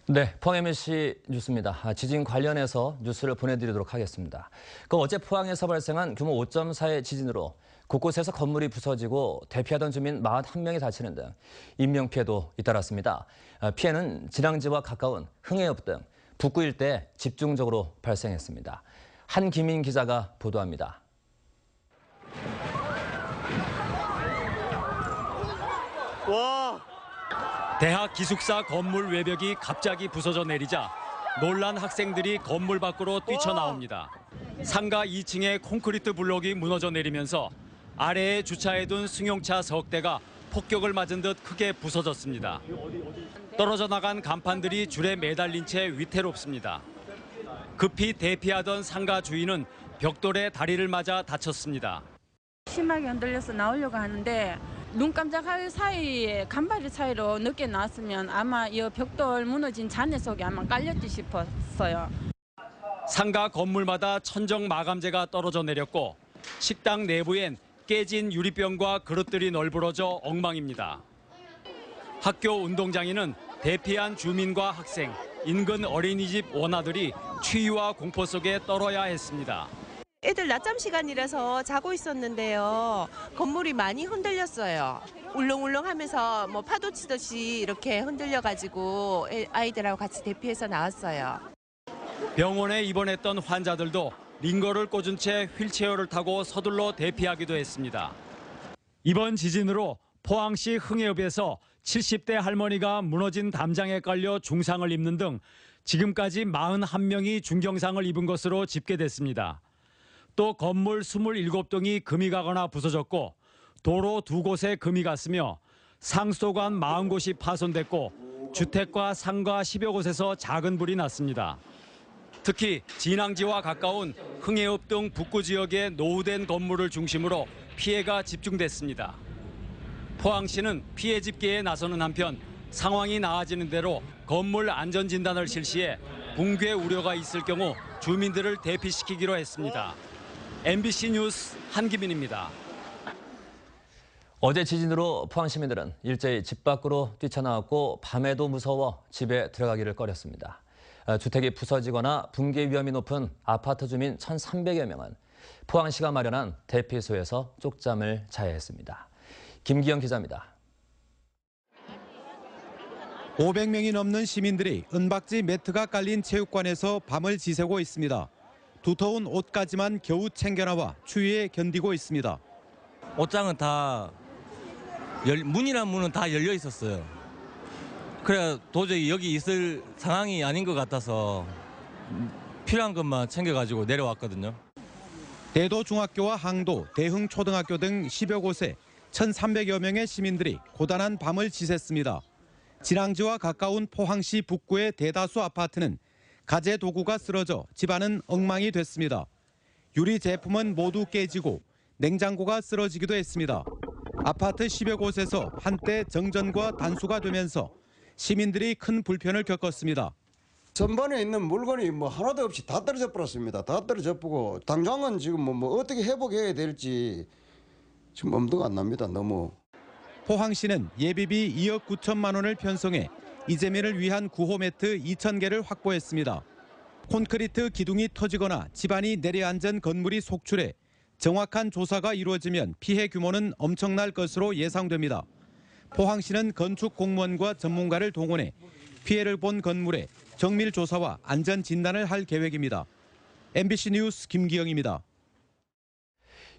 네, 포항 MBC 뉴스입니다. 지진 관련해서 뉴스를 보내드리도록 하겠습니다. 어제 포항에서 발생한 규모 5.4의 지진으로 곳곳에서 건물이 부서지고 대피하던 주민 41명이 다치는 등 인명피해도 잇따랐습니다. 피해는 진앙지와 가까운 흥해읍 등 북구 일대에 집중적으로 발생했습니다. 한기민 기자가 보도합니다. 와! 대학 기숙사 건물 외벽이 갑자기 부서져 내리자 놀란 학생들이 건물 밖으로 뛰쳐나옵니다. 상가 2층에 콘크리트 블록이 무너져 내리면서 아래에 주차해둔 승용차 석 대가 폭격을 맞은 듯 크게 부서졌습니다. 떨어져 나간 간판들이 줄에 매달린 채 위태롭습니다. 급히 대피하던 상가 주인은 벽돌에 다리를 맞아 다쳤습니다. 심하게 흔들려서 나오려고 하는데 눈 깜짝할 사이에 간발의 차이로 늦게 나왔으면 아마 이 벽돌 무너진 잔해 속에 아마 깔렸지 싶었어요. 상가 건물마다 천정 마감재가 떨어져 내렸고 식당 내부엔 깨진 유리병과 그릇들이 널브러져 엉망입니다. 학교 운동장에는 대피한 주민과 학생, 인근 어린이집 원아들이 추위와 공포 속에 떨어야 했습니다. 애들 낮잠 시간이라서 자고 있었는데요. 건물이 많이 흔들렸어요. 울렁울렁하면서 파도 치듯이 이렇게 흔들려가지고 아이들하고 같이 대피해서 나왔어요. 병원에 입원했던 환자들도 링거를 꽂은 채 휠체어를 타고 서둘러 대피하기도 했습니다. 이번 지진으로 포항시 흥해읍에서 70대 할머니가 무너진 담장에 깔려 중상을 입는 등 지금까지 41명이 중경상을 입은 것으로 집계됐습니다. 또 건물 27동이 금이 가거나 부서졌고 도로 2곳에 금이 갔으며 상수도관 40곳이 파손됐고 주택과 상가 10여 곳에서 작은 불이 났습니다. 특히 진앙지와 가까운 흥해읍 등 북구 지역의 노후된 건물을 중심으로 피해가 집중됐습니다. 포항시는 피해 집계에 나서는 한편 상황이 나아지는 대로 건물 안전진단을 실시해 붕괴 우려가 있을 경우 주민들을 대피시키기로 했습니다. MBC 뉴스 한기민입니다. 어제 지진으로 포항 시민들은 일제히 집 밖으로 뛰쳐나왔고 밤에도 무서워 집에 들어가기를 꺼렸습니다. 주택이 부서지거나 붕괴 위험이 높은 아파트 주민 1,300여 명은 포항시가 마련한 대피소에서 쪽잠을 자야 했습니다. 김기영 기자입니다. 500명이 넘는 시민들이 은박지 매트가 깔린 체육관에서 밤을 지새고 있습니다. 두터운 옷까지만 겨우 챙겨나와 추위에 견디고 있습니다. 옷장은 다 문이란 문은 다 열려 있었어요. 그래 도저히 여기 있을 상황이 아닌 것 같아서 필요한 것만 챙겨가지고 내려왔거든요. 대도중학교와 항도, 대흥초등학교 등 10여 곳에 1,300여 명의 시민들이 고단한 밤을 지샜습니다. 진앙지와 가까운 포항시 북구의 대다수 아파트는 가재 도구가 쓰러져 집안은 엉망이 됐습니다. 유리 제품은 모두 깨지고 냉장고가 쓰러지기도 했습니다. 아파트 10여 곳에서 한때 정전과 단수가 되면서 시민들이 큰 불편을 겪었습니다. 선반에 있는 물건이 하나도 없이 다 떨어져 버렸습니다. 다 떨어져 버고 당장은 지금 어떻게 회복해야 될지 지금 엄두가 안 납니다. 너무. 포항시는 예비비 2억 9천만 원을 편성해 이재민을 위한 구호 매트 2,000개를 확보했습니다. 콘크리트 기둥이 터지거나 집안이 내려앉은 건물이 속출해 정확한 조사가 이루어지면 피해 규모는 엄청날 것으로 예상됩니다. 포항시는 건축 공무원과 전문가를 동원해 피해를 본 건물에 정밀 조사와 안전 진단을 할 계획입니다. MBC 뉴스 김기영입니다.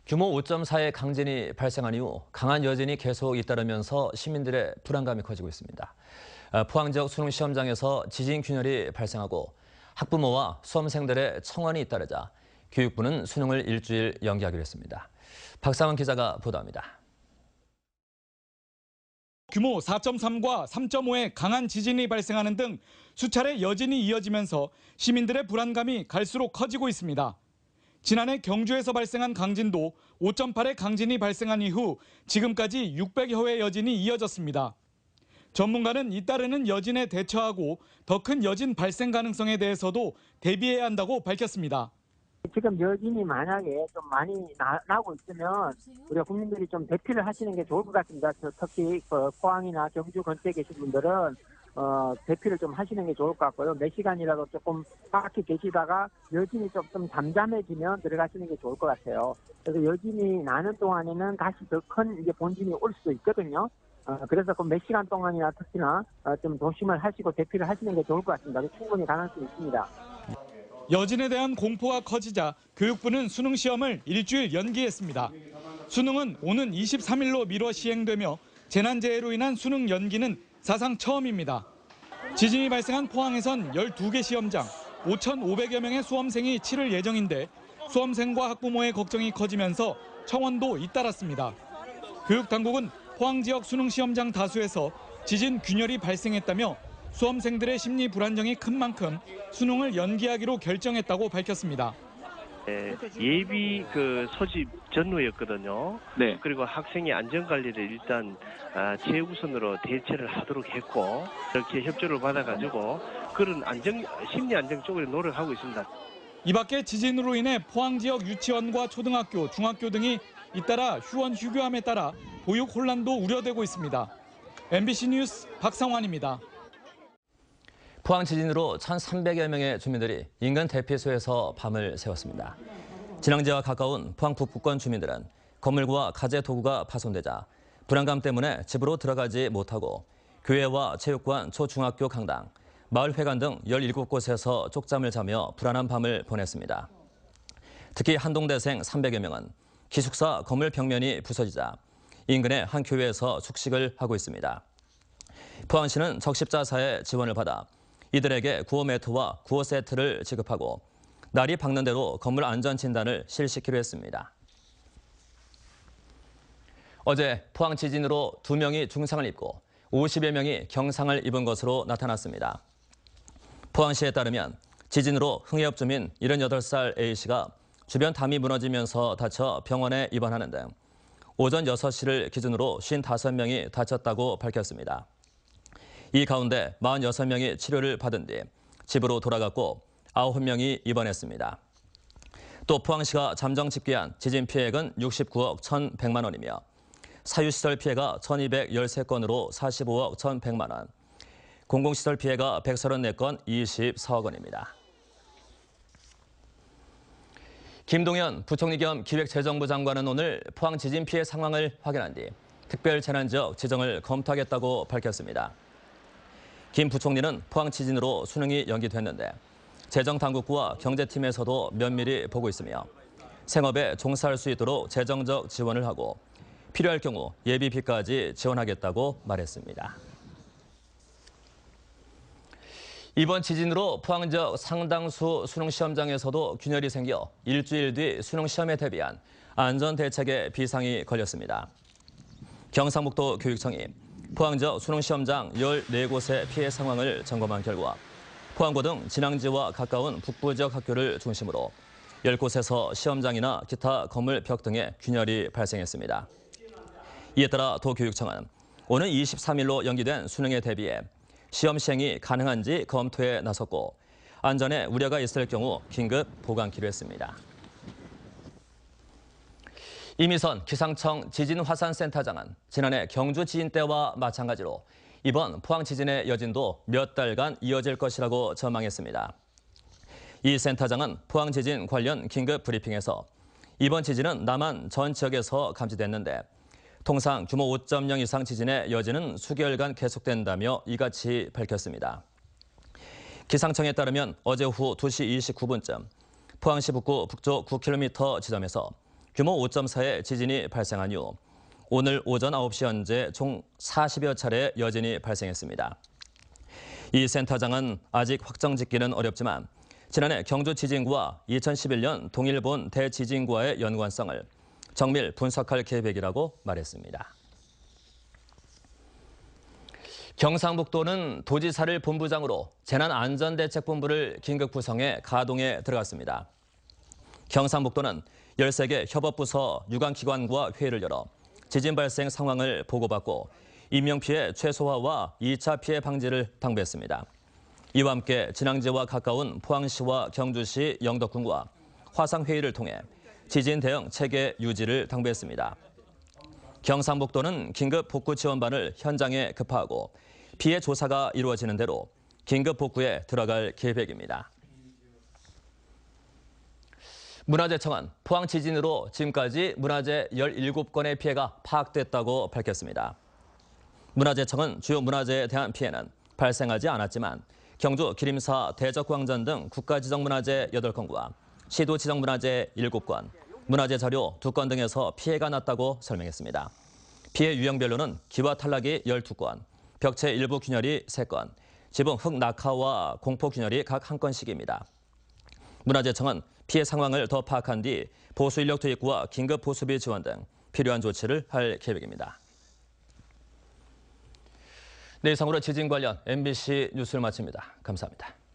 규모 5.4의 강진이 발생한 이후 강한 여진이 계속 잇따르면서 시민들의 불안감이 커지고 있습니다. 포항 지역 수능 시험장에서 지진 균열이 발생하고 학부모와 수험생들의 청원이 잇따르자 교육부는 수능을 일주일 연기하기로 했습니다. 박상원 기자가 보도합니다. 규모 4.3과 3.5의 강한 지진이 발생하는 등 수차례 여진이 이어지면서 시민들의 불안감이 갈수록 커지고 있습니다. 지난해 경주에서 발생한 강진도 5.8의 강진이 발생한 이후 지금까지 600여 회의 여진이 이어졌습니다. 전문가는 잇따르는 여진에 대처하고 더 큰 여진 발생 가능성에 대해서도 대비해야 한다고 밝혔습니다. 지금 여진이 만약에 좀 많이 나고 있으면 우리가 국민들이 좀 대피를 하시는 게 좋을 것 같습니다. 특히 포항이나 경주 근처에 계신 분들은 대피를 좀 하시는 게 좋을 것 같고요. 몇 시간이라도 조금 밖에 계시다가 여진이 조금 잠잠해지면 들어가시는 게 좋을 것 같아요. 그래서 여진이 나는 동안에는 다시 더 큰 이제 본진이 올 수도 있거든요. 그래서 그 몇 시간 동안이나 특히나 좀 조심을 하시고 대피를 하시는 게 좋을 것 같습니다. 충분히 가능성이 있습니다. 여진에 대한 공포가 커지자 교육부는 수능 시험을 일주일 연기했습니다. 수능은 오는 23일로 미뤄 시행되며 재난재해로 인한 수능 연기는 사상 처음입니다. 지진이 발생한 포항에선 12개 시험장, 5,500여 명의 수험생이 치를 예정인데 수험생과 학부모의 걱정이 커지면서 청원도 잇따랐습니다. 교육당국은 포항 지역 수능 시험장 다수에서 지진 균열이 발생했다며 수험생들의 심리 불안정이 큰 만큼 수능을 연기하기로 결정했다고 밝혔습니다. 예비 소집 전후였거든요. 네. 그리고 학생의 안전관리를 일단 최우선으로 대처를 하도록 했고 이렇게 협조를 받아가지고 그런 심리 안정 쪽으로 노력하고 있습니다. 이 밖에 지진으로 인해 포항 지역 유치원과 초등학교, 중학교 등이 잇따라 휴원 휴교함에 따라 보육 혼란도 우려되고 있습니다. MBC 뉴스 박상환입니다. 포항 지진으로 1,300여 명의 주민들이 인근 대피소에서 밤을 새웠습니다. 진앙지와 가까운 포항 북부권 주민들은 건물과 가재 도구가 파손되자 불안감 때문에 집으로 들어가지 못하고 교회와 체육관, 초중학교 강당, 마을회관 등 17곳에서 쪽잠을 자며 불안한 밤을 보냈습니다. 특히 한동대생 300여 명은 기숙사 건물 벽면이 부서지자 인근의 한 교회에서 숙식을 하고 있습니다. 포항시는 적십자사의 지원을 받아 이들에게 구호 매트와 구호 세트를 지급하고 날이 밝는 대로 건물 안전 진단을 실시키로 했습니다. 어제 포항 지진으로 2명이 중상을 입고 50여 명이 경상을 입은 것으로 나타났습니다. 포항시에 따르면 지진으로 흥해읍 주민 78살 A씨가 주변 담이 무너지면서 다쳐 병원에 입원하는 등 오전 6시를 기준으로 55명이 다쳤다고 밝혔습니다. 이 가운데 46명이 치료를 받은 뒤 집으로 돌아갔고 9명이 입원했습니다. 또 포항시가 잠정 집계한 지진 피해액은 69억 1,100만 원이며 사유시설 피해가 1,213건으로 45억 1,100만 원, 공공시설 피해가 134건 24억 원입니다. 김동연 부총리 겸 기획재정부 장관은 오늘 포항 지진 피해 상황을 확인한 뒤 특별재난지역 지정을 검토하겠다고 밝혔습니다. 김 부총리는 포항 지진으로 수능이 연기됐는데 재정당국부와 경제팀에서도 면밀히 보고 있으며 생업에 종사할 수 있도록 재정적 지원을 하고 필요할 경우 예비비까지 지원하겠다고 말했습니다. 이번 지진으로 포항 지역 상당수 수능 시험장에서도 균열이 생겨 일주일 뒤 수능 시험에 대비한 안전대책에 비상이 걸렸습니다. 경상북도 교육청이 포항 지역 수능 시험장 14곳의 피해 상황을 점검한 결과 포항고 등 진앙지와 가까운 북부 지역 학교를 중심으로 10곳에서 시험장이나 기타 건물 벽 등에 균열이 발생했습니다. 이에 따라 도교육청은 오는 23일로 연기된 수능에 대비해 시험 시행이 가능한지 검토에 나섰고 안전에 우려가 있을 경우 긴급 보강키로 했습니다. 이미선 기상청 지진화산센터장은 지난해 경주 지진 때와 마찬가지로 이번 포항 지진의 여진도 몇 달간 이어질 것이라고 전망했습니다. 이 센터장은 포항 지진 관련 긴급 브리핑에서 이번 지진은 남한 전 지역에서 감지됐는데 통상 규모 5.0 이상 지진의 여진은 수개월간 계속된다며 이같이 밝혔습니다. 기상청에 따르면 어제 오후 2시 29분쯤 포항시 북구 북쪽 9km 지점에서 규모 5.4의 지진이 발생한 이후 오늘 오전 9시 현재 총 40여 차례 여진이 발생했습니다. 이 센터장은 아직 확정 짓기는 어렵지만 지난해 경주 지진과 2011년 동일본 대지진과의 연관성을 정밀 분석할 계획이라고 말했습니다. 경상북도는 도지사를 본부장으로 재난안전대책본부를 긴급 구성해 가동에 들어갔습니다. 경상북도는 13개 협업부서 유관기관과 회의를 열어 지진 발생 상황을 보고받고 인명피해 최소화와 2차 피해 방지를 당부했습니다. 이와 함께 진앙지와 가까운 포항시와 경주시 영덕군과 화상회의를 통해 지진 대응 체계 유지를 당부했습니다. 경상북도는 긴급 복구 지원반을 현장에 급파하고 피해 조사가 이루어지는 대로 긴급 복구에 들어갈 계획입니다. 문화재청은 포항 지진으로 지금까지 문화재 17건의 피해가 파악됐다고 밝혔습니다. 문화재청은 주요 문화재에 대한 피해는 발생하지 않았지만 경주 기림사 대적광전 등 국가지정문화재 8건과 시도지정문화재 7건, 문화재 자료 2건 등에서 피해가 났다고 설명했습니다. 피해 유형별로는 기와 탈락이 12건, 벽체 일부 균열이 3건, 지붕 흙 낙하와 공포 균열이 각 1건씩입니다. 문화재청은 피해 상황을 더 파악한 뒤 보수 인력 투입과 긴급 보수비 지원 등 필요한 조치를 할 계획입니다. 네, 이상으로 지진 관련 MBC 뉴스를 마칩니다. 감사합니다.